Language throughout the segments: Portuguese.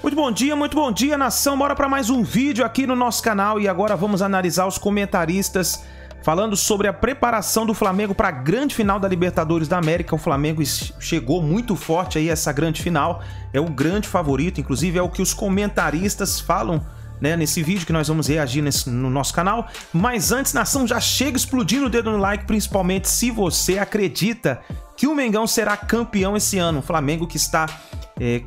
Muito bom dia, nação. Bora para mais um vídeo aqui no nosso canal e agora vamos analisar os comentaristas falando sobre a preparação do Flamengo para a grande final da Libertadores da América. O Flamengo chegou muito forte aí a essa grande final, é o grande favorito, inclusive é o que os comentaristas falam, né, nesse vídeo que nós vamos reagir no nosso canal. Mas antes, nação, já chega explodindo o dedo no like, principalmente se você acredita que o Mengão será campeão esse ano. O Flamengo que está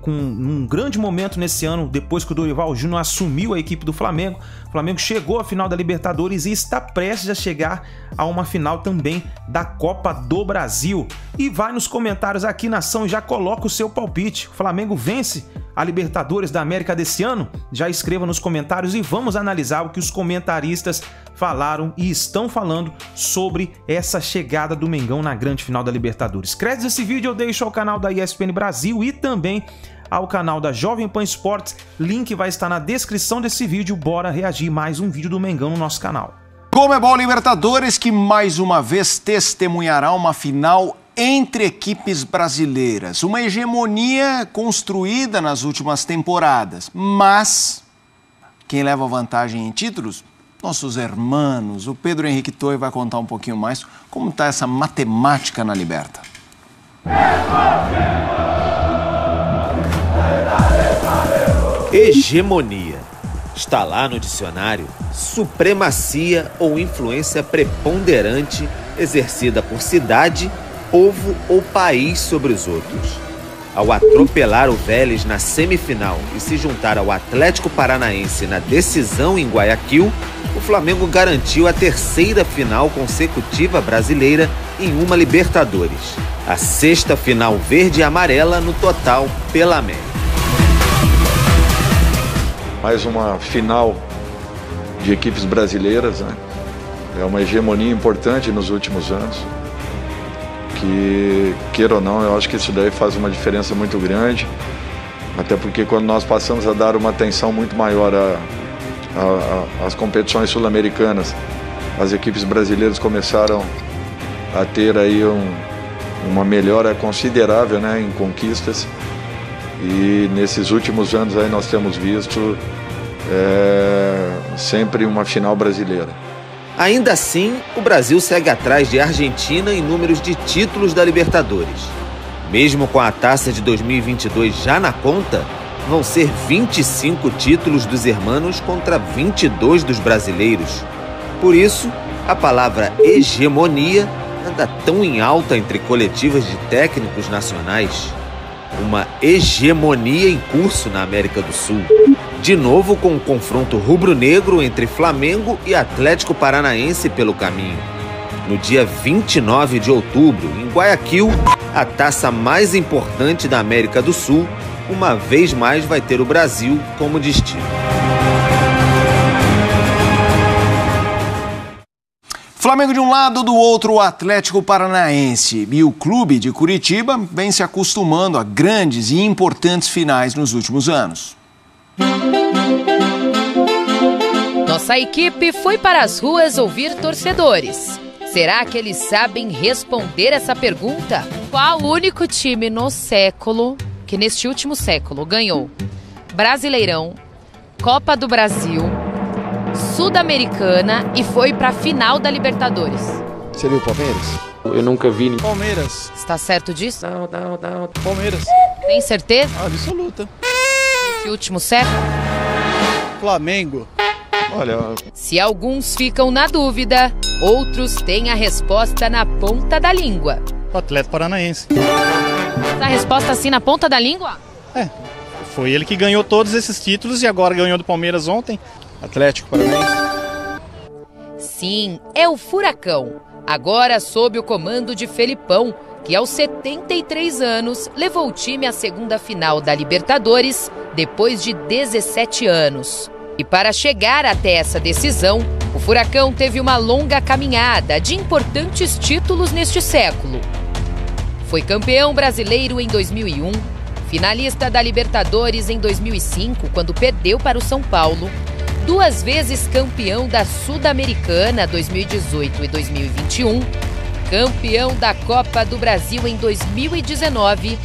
com um grande momento nesse ano, depois que o Dorival Júnior assumiu a equipe do Flamengo. O Flamengo chegou à final da Libertadores e está prestes a chegar a uma final também da Copa do Brasil. E vai nos comentários aqui, nação, e já coloca o seu palpite. O Flamengo vence a Libertadores da América desse ano? Já escreva nos comentários e vamos analisar o que os comentaristas falaram e estão falando sobre essa chegada do Mengão na grande final da Libertadores. Créditos desse vídeo eu deixo ao canal da ESPN Brasil e também ao canal da Jovem Pan Esportes. Link vai estar na descrição desse vídeo. Bora reagir mais um vídeo do Mengão no nosso canal. Conmebol Libertadores, que mais uma vez testemunhará uma final entre equipes brasileiras. Uma hegemonia construída nas últimas temporadas. Mas quem leva vantagem em títulos? Nossos hermanos. O Pedro Henrique Toy vai contar um pouquinho mais como está essa matemática na Liberta. Hegemonia. Está lá no dicionário. Supremacia ou influência preponderante exercida por cidade, povo ou país sobre os outros. Ao atropelar o Vélez na semifinal e se juntar ao Atlético Paranaense na decisão em Guayaquil, o Flamengo garantiu a terceira final consecutiva brasileira em uma Libertadores. A sexta final verde e amarela no total pela América. Mais uma final de equipes brasileiras, né? É uma hegemonia importante nos últimos anos. Que, queira ou não, eu acho que isso daí faz uma diferença muito grande. Até porque quando nós passamos a dar uma atenção muito maior às competições sul-americanas, as equipes brasileiras começaram a ter aí uma melhora considerável, né, em conquistas. E nesses últimos anos aí nós temos visto sempre uma final brasileira. Ainda assim, o Brasil segue atrás de Argentina em números de títulos da Libertadores. Mesmo com a taça de 2022 já na conta, vão ser 25 títulos dos hermanos contra 22 dos brasileiros. Por isso, a palavra hegemonia anda tão em alta entre coletivas de técnicos nacionais. Uma hegemonia em curso na América do Sul. De novo com um confronto rubro-negro entre Flamengo e Atlético Paranaense pelo caminho. No dia 29 de outubro, em Guayaquil, a taça mais importante da América do Sul, uma vez mais vai ter o Brasil como destino. Flamengo de um lado, do outro o Atlético Paranaense. E o clube de Curitiba vem se acostumando a grandes e importantes finais nos últimos anos. Nossa equipe foi para as ruas ouvir torcedores. Será que eles sabem responder essa pergunta? Qual o único time no século, que neste último século ganhou Brasileirão, Copa do Brasil, Sul-Americana e foi para a final da Libertadores? Seria o Palmeiras? Eu nunca vi. Palmeiras. Está certo disso? Não. Palmeiras. Tem certeza? Absoluta. Esse último século? Flamengo. Olha, Se alguns ficam na dúvida, outros têm a resposta na ponta da língua. O Atlético Paranaense. A resposta assim na ponta da língua? Foi ele que ganhou todos esses títulos e agora ganhou do Palmeiras ontem. Atlético Paranaense. Sim, é o Furacão. Agora sob o comando de Felipão, que aos 73 anos levou o time à segunda final da Libertadores depois de 17 anos. E para chegar até essa decisão, o Furacão teve uma longa caminhada de importantes títulos neste século. Foi campeão brasileiro em 2001, finalista da Libertadores em 2005, quando perdeu para o São Paulo, 2 vezes campeão da Sul-Americana 2018 e 2021, campeão da Copa do Brasil em 2019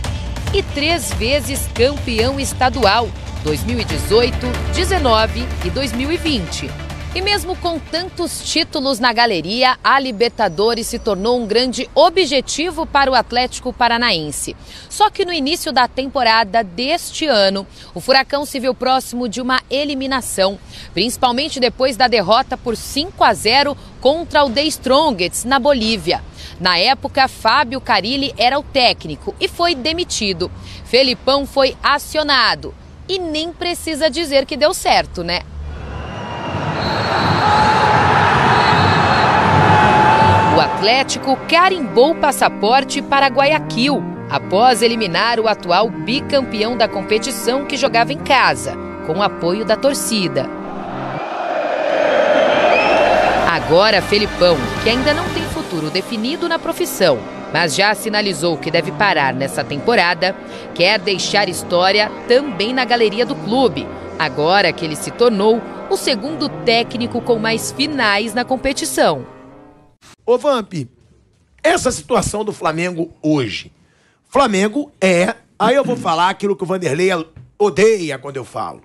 e 3 vezes campeão estadual, 2018, 19 e 2020. E mesmo com tantos títulos na galeria, a Libertadores se tornou um grande objetivo para o Atlético Paranaense. Só que no início da temporada deste ano, o Furacão se viu próximo de uma eliminação, principalmente depois da derrota por 5-0 contra o The Strongest na Bolívia. Na época, Fábio Carille era o técnico e foi demitido. Felipão foi acionado. E nem precisa dizer que deu certo, né? O Atlético carimbou o passaporte para Guayaquil, após eliminar o atual bicampeão da competição que jogava em casa, com o apoio da torcida. Agora, Felipão, que ainda não tem futuro definido na profissão, mas já sinalizou que deve parar nessa temporada, quer deixar história também na galeria do clube, agora que ele se tornou o segundo técnico com mais finais na competição. Ô Vamp, essa situação do Flamengo hoje. Flamengo aí eu vou falar aquilo que o Vanderlei odeia quando eu falo.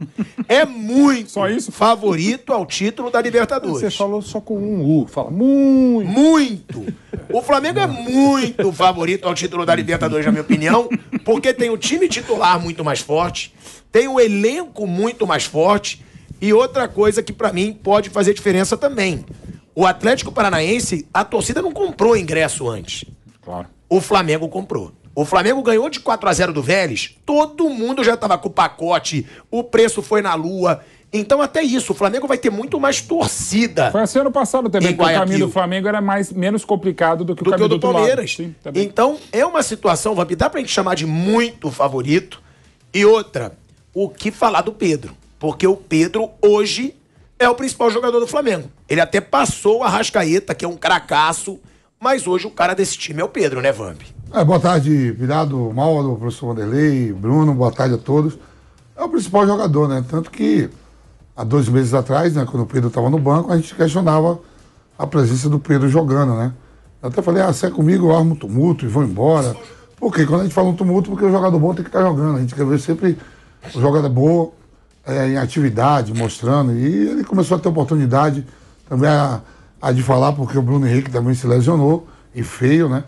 É muito só isso? Favorito ao título da Libertadores. Você falou só com um U, fala muito. Muito. O Flamengo é muito favorito ao título da Libertadores, na minha opinião, porque tem o time titular muito mais forte, tem o elenco muito mais forte e outra coisa que pra mim pode fazer diferença também. O Atlético Paranaense, a torcida não comprou ingresso antes. Claro. O Flamengo comprou. O Flamengo ganhou de 4-0 do Vélez, todo mundo já estava com o pacote, o preço foi na lua. Então até isso, o Flamengo vai ter muito mais torcida. Foi assim ano passado também, que o caminho do Flamengo era menos complicado do que o caminho do Palmeiras. Sim, então é uma situação, Vamp, dá pra gente chamar de muito favorito. E outra, o que falar do Pedro? Porque o Pedro hoje é o principal jogador do Flamengo. Ele até passou o Arrascaeta, que é um cracaço, mas hoje o cara desse time é o Pedro, né, Vamp? Boa tarde, Virado, Mauro, professor Vanderlei, Bruno, boa tarde a todos. É o principal jogador, né? Tanto que há 2 meses atrás, né, quando o Pedro estava no banco, a gente questionava a presença do Pedro jogando, né? Eu até falei, se é comigo, eu armo um tumulto e vou embora. Por quê? Quando a gente fala um tumulto, porque o jogador bom tem que estar jogando. A gente quer ver sempre o jogador bom em atividade, mostrando. E ele começou a ter oportunidade também a de falar, porque o Bruno Henrique também se lesionou, e feio, né?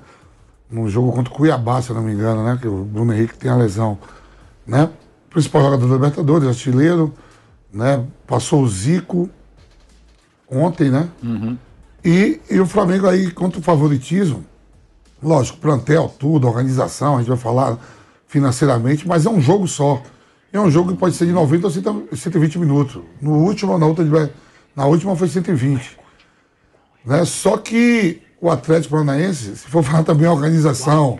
No jogo contra o Cuiabá, se eu não me engano, né? Que o Bruno Henrique tem a lesão, né? Principal jogador da Libertadores, artilheiro, né? Passou o Zico ontem, né? Uhum. E o Flamengo aí, contra o favoritismo, lógico, plantel, tudo, organização, a gente vai falar financeiramente, mas é um jogo só. É um jogo que pode ser de 90 ou 120 minutos. No último, na última foi 120. Né? Só que o Atlético Paranaense, se for falar também a organização,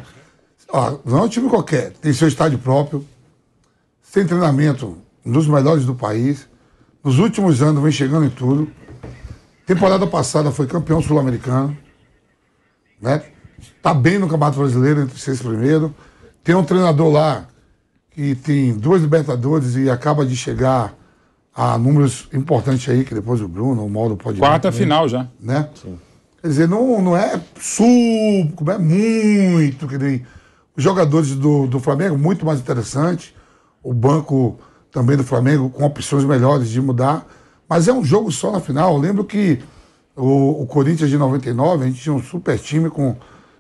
não é um time qualquer, tem seu estádio próprio, tem treinamento dos melhores do país, nos últimos anos vem chegando em tudo. Temporada passada foi campeão sul-americano, né? Tá bem no Campeonato Brasileiro, entre os 6 primeiros. Tem um treinador lá que tem 2 Libertadores e acaba de chegar a números importantes aí, que depois o Bruno, o Mauro pode... Quarta final já. Né? Sim. Quer dizer, não é é muito que nem os jogadores do Flamengo, muito mais interessante. O banco também do Flamengo com opções melhores de mudar. Mas é um jogo só na final. Eu lembro que o Corinthians de 99, a gente tinha um super time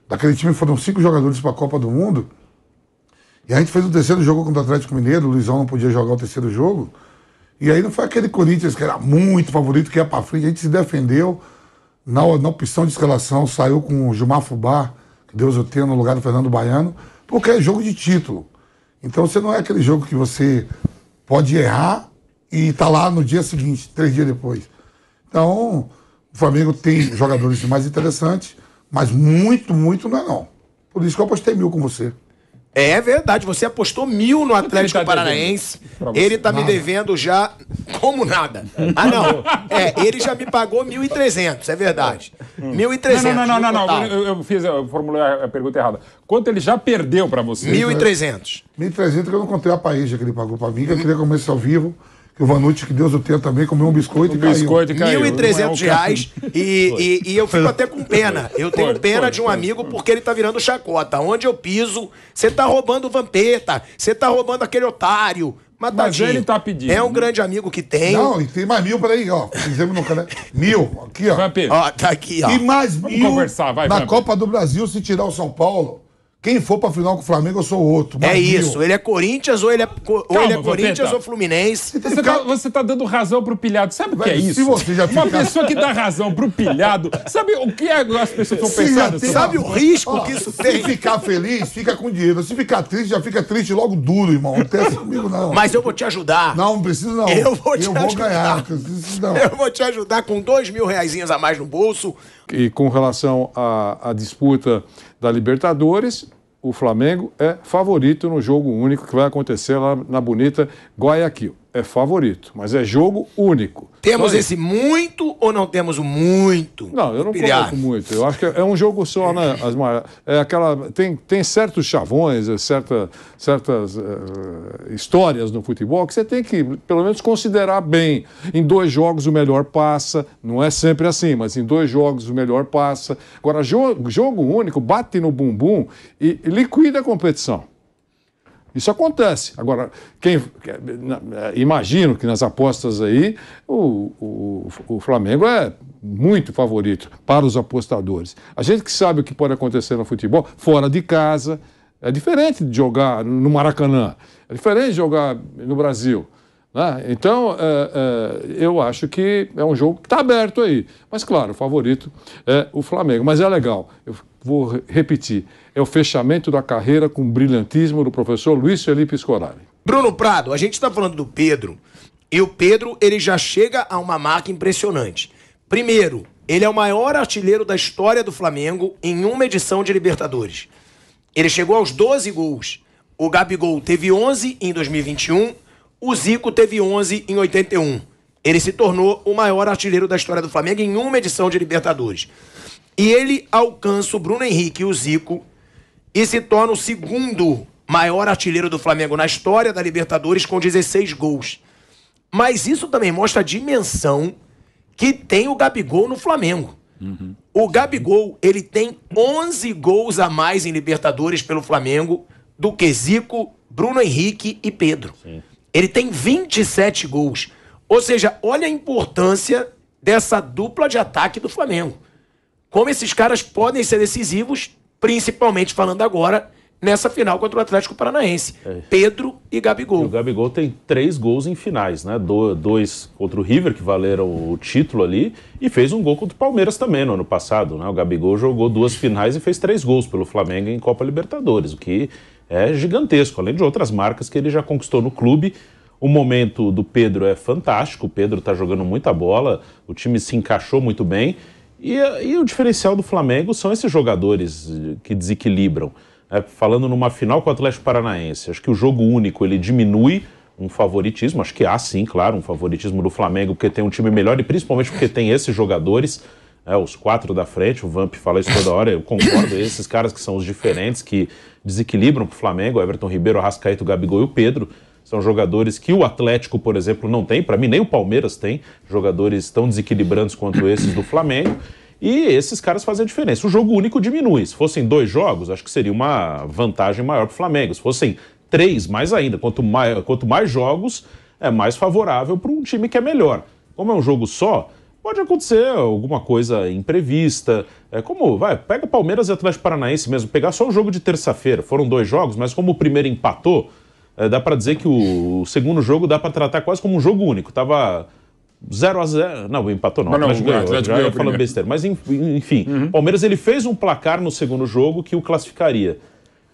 daquele time foram 5 jogadores para a Copa do Mundo. E a gente fez o 3º jogo contra o Atlético Mineiro, o Luizão não podia jogar o 3º jogo. E aí não foi aquele Corinthians que era muito favorito, que ia para frente, a gente se defendeu. Na opção de escalação, saiu com o Gilmar Fubá, que Deus o tenha, no lugar do Fernando Baiano, porque é jogo de título. Então você não é aquele jogo que você pode errar e tá lá no dia seguinte, 3 dias depois. Então, o Flamengo tem jogadores mais interessantes, mas muito não é não. Por isso que eu apostei 1.000 com você. É verdade, você apostou 1.000 no Atlético Paranaense. Ele tá me devendo já como nada. Não. Ele já me pagou 1.300, é verdade. 1.300. Não. Eu formulei a pergunta errada. Quanto ele já perdeu pra você? 1.300. 1.300 que eu não contei a paella que ele pagou pra mim, que eu queria comer isso ao vivo. Que o Vanucci, que Deus o tenha também, comeu um biscoito e caiu. R$1.300 e eu fico até com pena. Eu tenho pena de um amigo porque ele tá virando chacota. Onde eu piso, você tá roubando o Vampeta, você tá roubando aquele otário. Mas Tadinho, ele tá pedindo. É um grande amigo que tem. Não, e tem mais 1.000 para aí, ó. Fizemos no canal. 1.000, aqui, ó. Ó, tá aqui, ó. E mais 1.000 conversar, vai, na Copa do Brasil, se tirar o São Paulo. Quem for pra final com o Flamengo, eu sou outro. É isso, ele é Corinthians ou ele é Corinthians ou Fluminense. Você tá dando razão pro pilhado. Sabe o que é isso? Se você já Uma pessoa que dá razão pro pilhado, sabe o que as pessoas estão pensando? Sabe o risco que isso tem? Se ficar feliz, fica com dinheiro. Se ficar triste, já fica triste logo duro, irmão. Não tem essa comigo, não. Mas eu vou te ajudar. Não precisa, não. Eu vou te ajudar. Ganhar. Não. Eu vou te ajudar com R$2.000 a mais no bolso. E com relação à disputa da Libertadores, o Flamengo é favorito no jogo único que vai acontecer lá na bonita Guayaquil. É favorito, mas é jogo único. Temos esse muito ou não temos o muito? Não, eu não coloco muito. Eu acho que é um jogo só, né? Tem certos chavões, certas histórias no futebol que você tem que, pelo menos, considerar bem. Em 2 jogos o melhor passa, não é sempre assim, mas em 2 jogos o melhor passa. Agora, jogo único, bate no bumbum e liquida a competição. Isso acontece. Agora, imagino que nas apostas aí o Flamengo é muito favorito para os apostadores. A gente que sabe o que pode acontecer no futebol, fora de casa, é diferente de jogar no Maracanã, é diferente de jogar no Brasil. Né? Então, eu acho que é um jogo que está aberto aí. Mas, claro, o favorito é o Flamengo. Mas é legal, eu vou repetir, é o fechamento da carreira com brilhantismo do professor Luiz Felipe Scolari. Bruno Prado, a gente está falando do Pedro, e o Pedro ele já chega a uma marca impressionante. Primeiro, ele é o maior artilheiro da história do Flamengo em uma edição de Libertadores. Ele chegou aos 12 gols. O Gabigol teve 11 em 2021, o Zico teve 11 em 81. Ele se tornou o maior artilheiro da história do Flamengo em uma edição de Libertadores. E ele alcança o Bruno Henrique e o Zico e se torna o segundo maior artilheiro do Flamengo na história da Libertadores com 16 gols. Mas isso também mostra a dimensão que tem o Gabigol no Flamengo. Uhum. O Gabigol, ele tem 11 gols a mais em Libertadores pelo Flamengo do que Zico, Bruno Henrique e Pedro. Sim. Ele tem 27 gols. Ou seja, olha a importância dessa dupla de ataque do Flamengo. Como esses caras podem ser decisivos, principalmente falando agora nessa final contra o Atlético Paranaense. Pedro e Gabigol. E o Gabigol tem 3 gols em finais, né? 2 contra o River, que valeram o título ali, e fez um gol contra o Palmeiras também no ano passado, né? O Gabigol jogou 2 finais e fez 3 gols pelo Flamengo em Copa Libertadores, o que é gigantesco, além de outras marcas que ele já conquistou no clube. O momento do Pedro é fantástico, o Pedro está jogando muita bola, o time se encaixou muito bem, e o diferencial do Flamengo são esses jogadores que desequilibram. Falando numa final com o Atlético Paranaense, acho que o jogo único ele diminui um favoritismo, acho que há sim, claro, um favoritismo do Flamengo porque tem um time melhor e principalmente porque tem esses jogadores, os 4 da frente, o Vamp fala isso toda hora, eu concordo, esses caras que são os diferentes, que desequilibram para o Flamengo, o Everton Ribeiro, o Arrascaeta, o Gabigol e o Pedro, são jogadores que o Atlético, por exemplo, não tem, para mim nem o Palmeiras tem, jogadores tão desequilibrantes quanto esses do Flamengo, e esses caras fazem a diferença. O jogo único diminui, se fossem 2 jogos, acho que seria uma vantagem maior para o Flamengo, se fossem 3, mais ainda, quanto mais jogos, é mais favorável para um time que é melhor. Como é um jogo só, pode acontecer alguma coisa imprevista, pega Palmeiras e Atlético Paranaense mesmo, pegar só o jogo de terça-feira, foram 2 jogos, mas como o primeiro empatou, dá para dizer que o segundo jogo dá para tratar quase como um jogo único, tava 0-0, não, empatou não, o Atlético ganhou, já ia falando besteira, mas enfim, Palmeiras ele fez um placar no segundo jogo que o classificaria.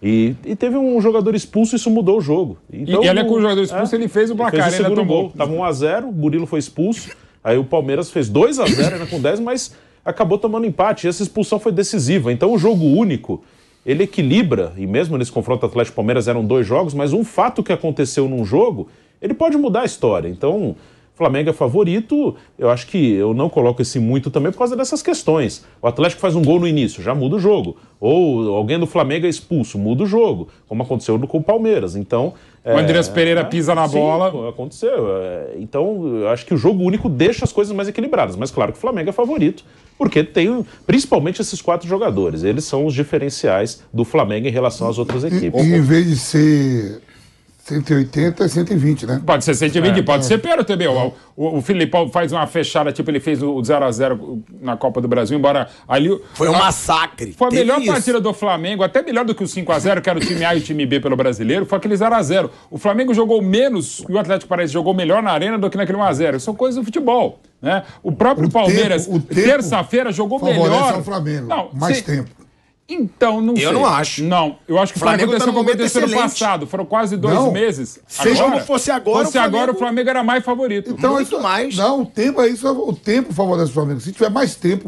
E teve um jogador expulso, isso mudou o jogo. Então, e ele com o jogador expulso, ele fez o placar, ele fez o segundo gol. Tava 1-0, o Murilo foi expulso, aí o Palmeiras fez 2-0, ainda com 10, mas acabou tomando empate, e essa expulsão foi decisiva. Então o jogo único, ele equilibra, e mesmo nesse confronto Atlético e Palmeiras eram 2 jogos, mas um fato que aconteceu num jogo, ele pode mudar a história. Então, o Flamengo é favorito, eu acho que eu não coloco esse muito também por causa dessas questões. O Atlético faz um gol no início, já muda o jogo. Ou alguém do Flamengo é expulso, muda o jogo, como aconteceu com o Palmeiras. Então, o Andreas Pereira pisa na bola. Sim, aconteceu. Então, eu acho que o jogo único deixa as coisas mais equilibradas. Mas claro que o Flamengo é favorito, porque tem principalmente esses 4 jogadores. Eles são os diferenciais do Flamengo em relação às outras equipes. E em vez de ser 180 e 120, né? Pode ser 120, pode ser pênalti também. O Filipão faz uma fechada, tipo, ele fez o 0x0 na Copa do Brasil, embora ali... Foi um massacre. Foi a melhor partida do Flamengo, até melhor do que o 5x0, que era o time A e o time B pelo Brasileiro, foi aquele 0x0. O Flamengo jogou menos e o Atlético Paranaense jogou melhor na arena do que naquele 1x0. São coisas do futebol, né? O próprio Palmeiras, terça-feira, jogou melhor. O Flamengo, mais tempo. Então, não sei. Eu não acho. Não, eu acho que o Flamengo aconteceu como aconteceu no passado. Foram quase 2 meses. Seja como fosse agora, fosse agora, o Flamengo era mais favorito. Então, muito mais. Não, o tempo é isso. O tempo favorece o Flamengo. Se tiver mais tempo...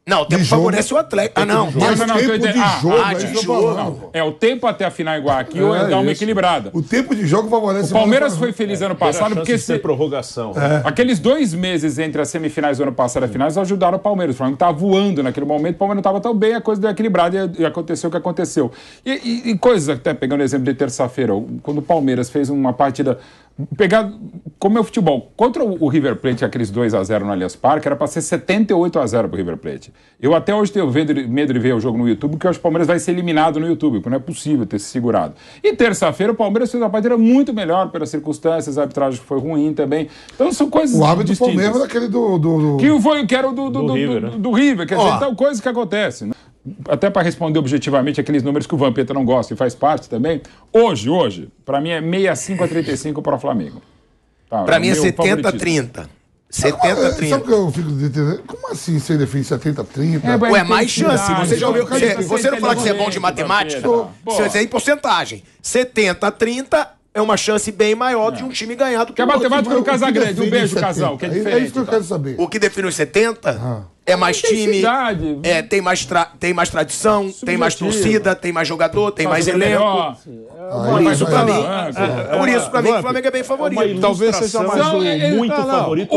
Não, o tempo favorece o Atlético. Ah, não. Mais tempo de jogo. Não. É o tempo até a final igual aqui ou dar uma equilibrada. O tempo de jogo favorece o Palmeiras foi feliz ano passado porque prorrogação. Aqueles 2 meses entre as semifinais do ano passado e as finais ajudaram o Palmeiras. O Flamengo estava voando naquele momento, o Palmeiras não estava tão bem, a coisa deu equilibrada e aconteceu o que aconteceu. E coisas, até pegando o exemplo de terça-feira, quando o Palmeiras fez uma partida... como é o futebol, contra o River Plate, aqueles 2x0 no Allianz Parque, era para ser 78x0 pro River Plate. Eu até hoje tenho medo de ver o jogo no YouTube, porque eu acho que o Palmeiras vai ser eliminado no YouTube, porque não é possível ter se segurado. E terça-feira o Palmeiras fez uma partida muito melhor pelas circunstâncias, a arbitragem foi ruim também. Então são coisas distintas. O árbitro foi mesmo daquele que era do River, quer dizer, então coisas que acontecem, né? Até para responder objetivamente aqueles números que o Vampeta não gosta e faz parte também, hoje, para mim é 65-35 para o Flamengo. Tá, para mim é 70-30. 70-30. Sabe o que eu fico entendendo? Como assim você define 70-30? Ué, mais chance. Você já ouviu? Você não fala que você é bom de matemática? Você é em porcentagem. 70-30 é uma chance bem maior de um time ganhar do que a matemática do Casagrande. Um beijo, Casal, que é diferente. É isso que eu quero saber. O que define os 70 é mais time, tem mais tradição, tem mais torcida, tem mais jogador, tem mais elenco. Por isso, pra mim, o Flamengo é bem favorito. Talvez seja mais muito favorito.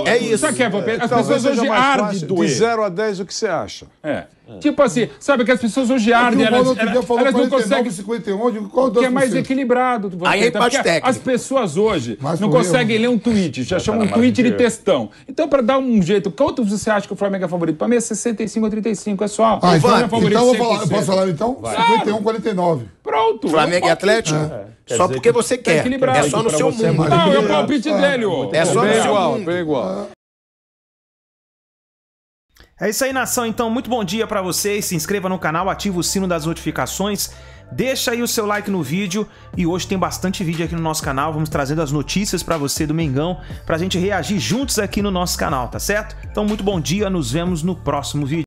É isso. Sabe o que é? As pessoas hoje ardem de 0 a 10, o que você acha? Tipo assim, sabe que as pessoas hoje ardem, elas não conseguem... 51, que é mais equilibrado. Aí é empate técnico. As pessoas hoje não conseguem ler um tweet, já chamam um tweet de textão. Então, para dar um jeito, quanto você acha que o Flamengo é favorito? Para mim é 65-35, é só. Então eu posso falar então? 51-49. Pronto. Flamengo e Atlético? Só porque você quer. É só no seu mundo. Não, é o palpite dele. É só no seu mundo. Igual. É isso aí, nação. Então, muito bom dia pra vocês. Se inscreva no canal, ativa o sino das notificações, deixa aí o seu like no vídeo. E hoje tem bastante vídeo aqui no nosso canal. Vamos trazendo as notícias pra você do Mengão, pra gente reagir juntos aqui no nosso canal, tá certo? Então, muito bom dia. Nos vemos no próximo vídeo.